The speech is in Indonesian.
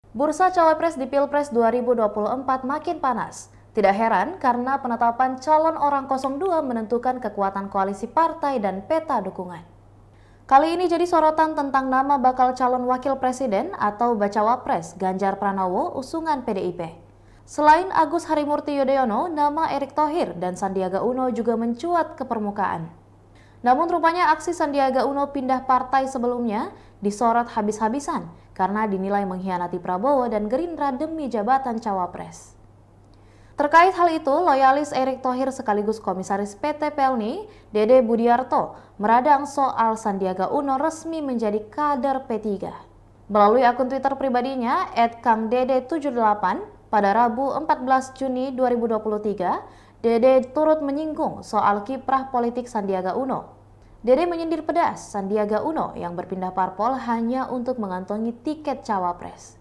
Bursa Cawapres di Pilpres 2024 makin panas. Tidak heran karena penetapan calon orang 02 menentukan kekuatan koalisi partai dan peta dukungan. Kali ini jadi sorotan tentang nama bakal calon wakil presiden atau Bacawapres Ganjar Pranowo usungan PDIP. Selain Agus Harimurti Yudhoyono, nama Erick Thohir dan Sandiaga Uno juga mencuat ke permukaan. Namun rupanya aksi Sandiaga Uno pindah partai sebelumnya disorot habis-habisan karena dinilai mengkhianati Prabowo dan Gerindra demi jabatan Cawapres. Terkait hal itu, loyalis Erick Thohir sekaligus komisaris PT Pelni, Dede Budiarto, meradang soal Sandiaga Uno resmi menjadi kader P3. Melalui akun Twitter pribadinya, @kangdede78, pada Rabu 14 Juni 2023, Dede turut menyinggung soal kiprah politik Sandiaga Uno. Dede menyindir pedas Sandiaga Uno yang berpindah parpol hanya untuk mengantongi tiket Cawapres.